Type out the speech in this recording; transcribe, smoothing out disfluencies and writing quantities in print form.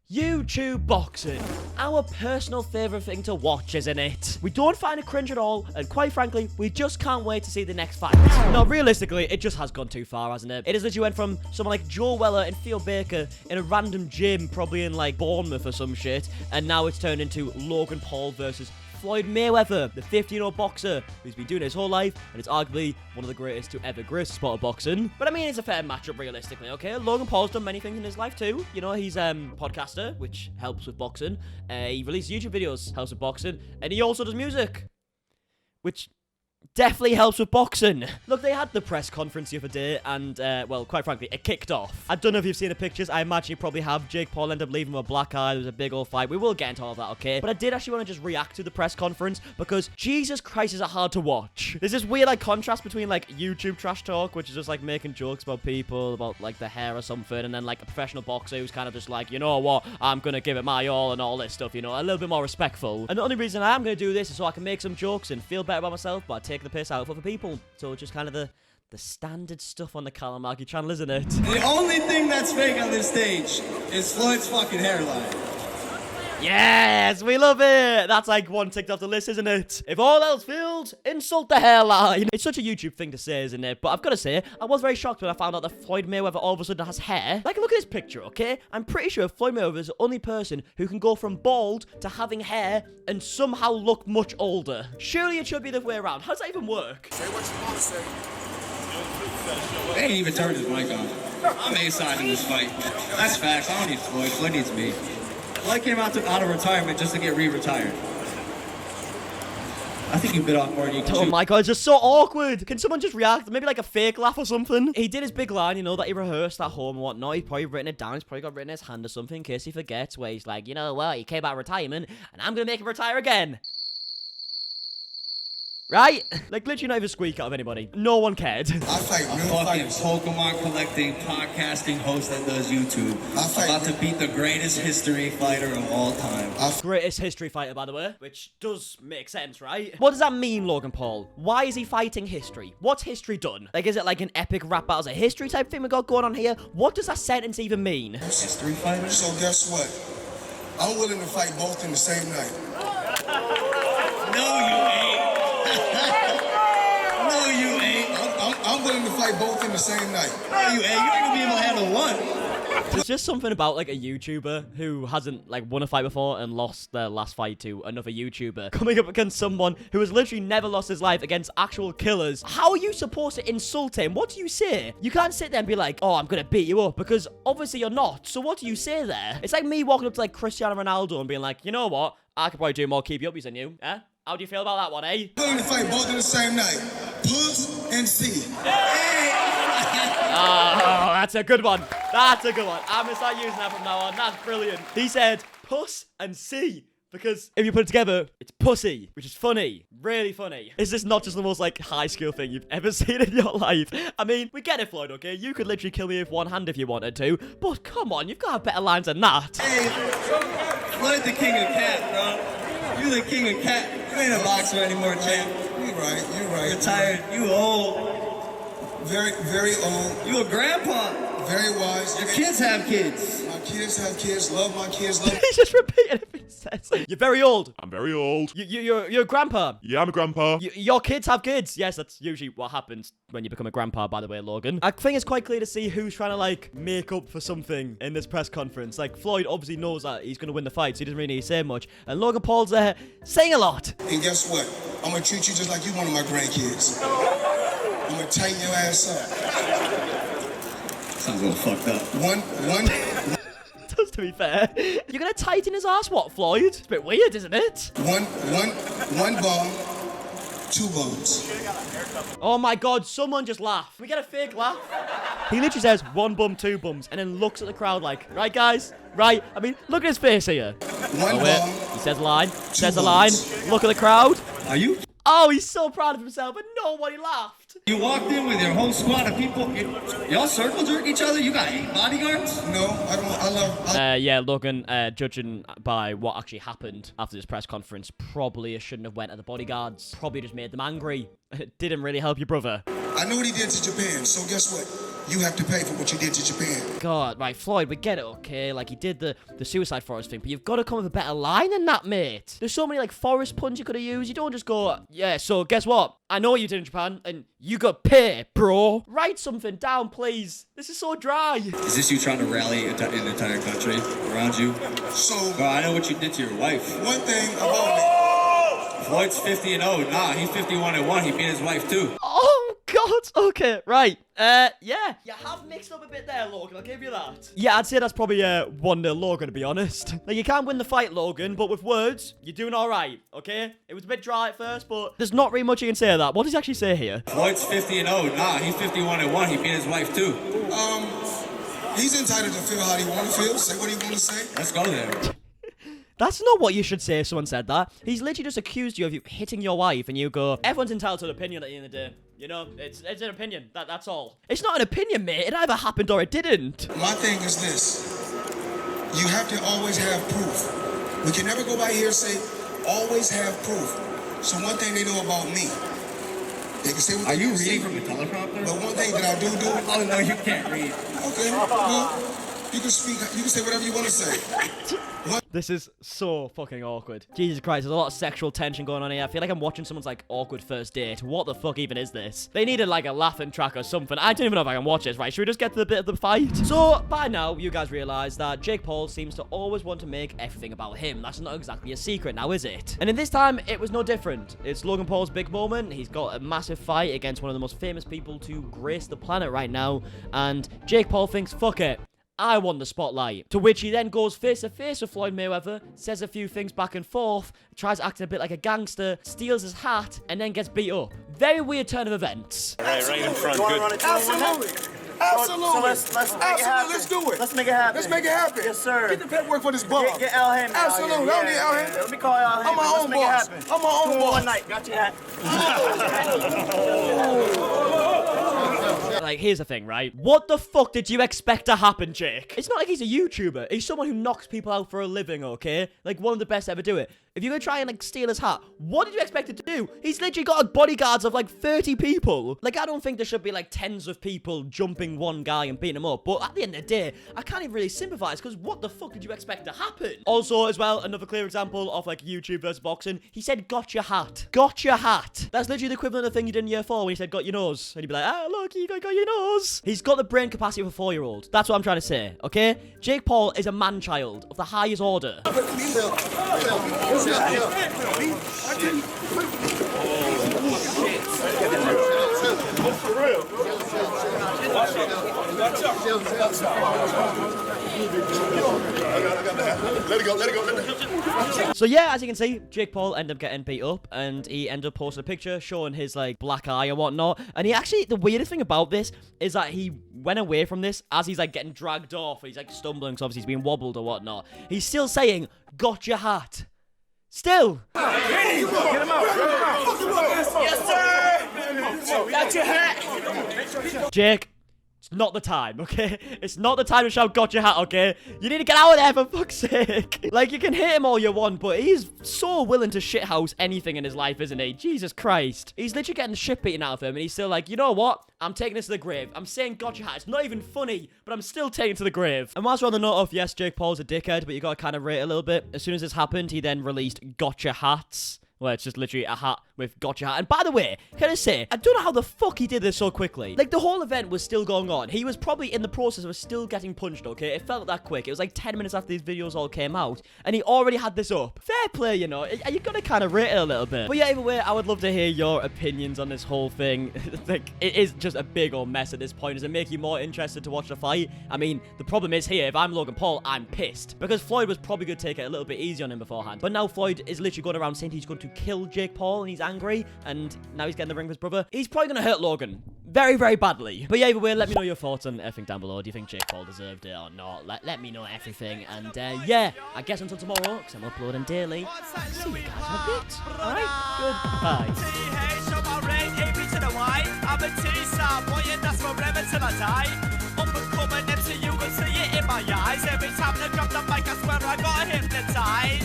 YouTube boxing. Our personal favourite thing to watch, isn't it? We don't find it cringe at all, and quite frankly, we just can't wait to see the next fight. No, realistically, it just has gone too far, hasn't it? It is literally went from someone like Joe Weller and Theo Baker in a random gym, probably in like Bournemouth or some shit, and now it's turned into Logan Paul versus Floyd Mayweather, the 15-year-old boxer who's been doing it his whole life, and is arguably one of the greatest to ever grace the sport of boxing. But I mean, it's a fair matchup realistically, okay? Logan Paul's done many things in his life too. You know, he's a podcaster, which helps with boxing. He releases YouTube videos, helps with boxing. And he also does music, which definitely helps with boxing. Look, they had the press conference the other day, and, well, quite frankly, it kicked off. I don't know if you've seen the pictures. I imagine you probably have. Jake Paul ended up leaving with a black eye. There was a big old fight. We will get into all of that, okay? But I did actually want to just react to the press conference, because Jesus Christ, is it hard to watch. There's this weird, like, contrast between, like, YouTube trash talk, which is just, like, making jokes about people, about, like, their hair or something, and then, like, a professional boxer who's kind of just like, you know what, I'm gonna give it my all and all this stuff, you know, a little bit more respectful. And the only reason I am gonna do this is so I can make some jokes and feel better about myself, but take the piss out of other people. So just kind of the standard stuff on the MARKIE channel, isn't it? The only thing that's fake on this stage is Floyd's fucking hairline. Yes, we love it. That's like one ticked off the list, isn't it? If all else fails, insult the hairline. It's such a YouTube thing to say, isn't it? But I've got to say, I was very shocked when I found out that Floyd Mayweather all of a sudden has hair. Like, look at this picture, okay? I'm pretty sure Floyd Mayweather is the only person who can go from bald to having hair and somehow look much older. Surely it should be the other way around. How does that even work? Say what you want to say. They ain't even turned his mic on. I'm A-side in this fight. That's facts. I don't need Floyd. Floyd needs me. Floyd came out of retirement just to get re-retired. I think you bit off more than you can chew. Oh my god, it's just so awkward. Can someone just react? Maybe like a fake laugh or something? He did his big line, you know, that he rehearsed at home and whatnot. He's probably written it down. He's probably got written in his hand or something in case he forgets, where he's like, you know what, he came out of retirement and I'm gonna make him retire again. Right? Like, literally not even squeak out of anybody. No one cared. I fight real Fucking fighters. Pokemon collecting, podcasting host that does YouTube. About to beat the greatest history fighter of all time. Greatest history fighter, by the way. Which does make sense, right? What does that mean, Logan Paul? Why is he fighting history? What's history done? Like, is it like an epic rap battles of history type thing we got going on here? What does that sentence even mean? History fighter? So guess what? I'm willing to fight both in the same night. No, you ain't. No, you ain't. I'm willing to fight both in the same night. No, you ain't. You ain't gonna be able to handle one. There's just something about, like, a YouTuber who hasn't, like, won a fight before and lost their last fight to another YouTuber coming up against someone who has literally never lost his life against actual killers. How are you supposed to insult him? What do you say? You can't sit there and be like, oh, I'm gonna beat you up, because obviously you're not. So what do you say there? It's like me walking up to, like, Cristiano Ronaldo and being like, you know what? I could probably do more keep you uppies than you, eh? How do you feel about that one, eh? I'm willing to fight both in the same night. Puss and C. Oh, that's a good one. That's a good one. I'm gonna start using that from now on. That's brilliant. He said puss and C. Because if you put it together, it's pussy, which is funny. Really funny. Is this not just the most, like, high skill thing you've ever seen in your life? I mean, we get it, Floyd, okay? You could literally kill me with one hand if you wanted to. But come on, you've got better lines than that. Hey, Floyd the king of cat, bro. You the king of cat. You ain't a boxer anymore, champ. You're right. You're right. You're tired. You old. Very, very old. You a grandpa. Very wise. Your kids have kids. My kids have kids. Love my kids. Love. He's just repeating everything he says. You're very old. I'm very old. You're a grandpa. Yeah, I'm a grandpa. Your kids have kids. Yes, that's usually what happens when you become a grandpa, by the way, Logan. I think it's quite clear to see who's trying to, like, make up for something in this press conference. Like, Floyd obviously knows that he's going to win the fight, so he doesn't really need to say much. And Logan Paul's there saying a lot. And guess what? I'm going to treat you just like you one of my grandkids. I'm going to tighten your ass up. Sounds a little fucked up. One. Just to be fair. You're going to tighten his ass, what, Floyd? It's a bit weird, isn't it? One ball, two balls. Oh my god, someone just laughed. Can we get a fake laugh? He literally says, one bum, two bums, and then looks at the crowd like, right, guys? Right? I mean, look at his face here. One ball. He says a line. Says a line. Look at the crowd. Are you? Oh, he's so proud of himself, and nobody laughed. You walked in with your whole squad of people. Y'all circle jerk each other? You got 8 bodyguards? No, I don't. I love. Yeah, Logan, judging by what actually happened after this press conference, probably shouldn't have went at the bodyguards. Probably just made them angry. It didn't really help your brother. I know what he did to Japan, so guess what? you have to pay for what you did to Japan. God, right, Floyd, we get it, okay? Like, he did the suicide forest thing, but you've got to come with a better line than that, mate. There's so many, like, forest puns you could have used. You don't just go, yeah, so guess what? I know what you did in Japan, and you got pay, bro. Write something down, please. This is so dry. Is this you trying to rally an entire country around you? So, Bro, I know what you did to your wife. one thing about me. Floyd's 50-0. Nah, he's 51-1. He beat his wife, too. Oh, God. Okay, right. Yeah. You have mixed up a bit there, Logan. I'll give you that. Yeah, I'd say that's probably 1-0 Logan, to be honest. Like, you can't win the fight, Logan, but with words, you're doing all right, okay? It was a bit dry at first, but there's not really much you can say to that. What does he actually say here? Floyd's 50-0. Nah, he's 51-1. He beat his wife, too. He's entitled to feel how he want to feel, say what he want to say. Let's go there. That's not what you should say if someone said that. He's literally just accused you of hitting your wife, and you go, everyone's entitled to an opinion at the end of the day. You know, it's an opinion. That's all. It's not an opinion, mate. It either happened or it didn't. My thing is this. You have to always have proof. We can never go by here and say, always have proof. So one thing they know about me, they can say what Are they you can say, reading from a teleprompter? but one thing that I do, Oh, no, you can't read. okay, well, you can speak, you can say whatever you want to say. This is so fucking awkward. Jesus Christ, there's a lot of sexual tension going on here. I feel like I'm watching someone's, like, awkward first date. What the fuck even is this? They needed, like, a laughing track or something. I don't even know if I can watch this, right? Should we just get to the bit of the fight? So, by now, you guys realize that Jake Paul seems to always want to make everything about him. That's not exactly a secret now, is it? And in this time, it was no different. It's Logan Paul's big moment. He's got a massive fight against one of the most famous people to grace the planet right now. And Jake Paul thinks, fuck it. I won the spotlight. To which he then goes face to face with Floyd Mayweather, says a few things back and forth, tries acting a bit like a gangster, steals his hat, and then gets beat up. Very weird turn of events. Right in front. Good. Absolutely. Absolutely. So let's make it happen. Let's do it. Let's make it happen. Let's make it happen. Yes, sir. Get the paperwork for this bum. Get Al Hammond. Absolutely. Out here. I don't need Al Hammond. Let me call Al Hammond. I'm my own boss. I'm my own boss. One night. Got you that. Like, here's the thing, right? What the fuck did you expect to happen, Jake? It's not like he's a YouTuber. He's someone who knocks people out for a living, okay? Like, one of the best ever do it. If you're gonna try and, like, steal his hat, what did you expect it to do? He's literally got bodyguards of, like, 30 people. Like, I don't think there should be, like, tens of people jumping one guy and beating him up. But at the end of the day, I can't even really sympathize, because what the fuck did you expect to happen? Also, as well, another clear example of, like, YouTube versus boxing. He said, got your hat. Got your hat. That's literally the equivalent of the thing you did in year 4 when he said, got your nose. And you'd be like, ah, look, you got your nose. He's got the brain capacity of a 4-year-old. That's what I'm trying to say, okay? Jake Paul is a man-child of the highest order. Let it go. So yeah, as you can see, Jake Paul ended up getting beat up, and he ended up posting a picture showing his, like, black eye and whatnot. And he actually, the weirdest thing about this is that he went away from this as he's, like, getting dragged off. He's, like, stumbling because obviously he's being wobbled or whatnot. He's still saying, got your hat. Still. Get him out. Yes, sir. Got your hat. Jake, it's not the time, okay? It's not the time to shout, got your hat, okay? You need to get out of there, for fuck's sake. Like, you can hit him all you want, but he's so willing to shithouse anything in his life, isn't he? Jesus Christ. He's literally getting the shit beaten out of him, and he's still like, you know what? I'm taking this to the grave. I'm saying got your hat. It's not even funny, but I'm still taking it to the grave. And whilst we're on the note of, yes, Jake Paul's a dickhead, but you gotta kind of rate it a little bit. As soon as this happened, he then released gotcha hats. Well, it's just literally a hat with gotcha hat. And by the way, can I say, I don't know how the fuck he did this so quickly. Like, the whole event was still going on. He was probably in the process of still getting punched, okay? It felt that quick. It was like 10 minutes after these videos all came out, and he already had this up. Fair play, you know. You gotta kind of rate it a little bit. But yeah, either way, I would love to hear your opinions on this whole thing. Like, it is just a big old mess at this point. Does it make you more interested to watch the fight? I mean, the problem is here, if I'm Logan Paul, I'm pissed. Because Floyd was probably going to take it a little bit easy on him beforehand. But now Floyd is literally going around saying he's going to kill Jake Paul, and he's angry, and now he's getting the ring with his brother. He's probably going to hurt Logan very, very badly. But yeah, either way, let me know your thoughts on everything down below. Do you think Jake Paul deserved it or not? Let me know everything. And yeah, I guess until tomorrow, because I'm uploading daily. See you guys in a bit. Alright, goodbye. Every time I drop the mic, I swear I got hypnotized.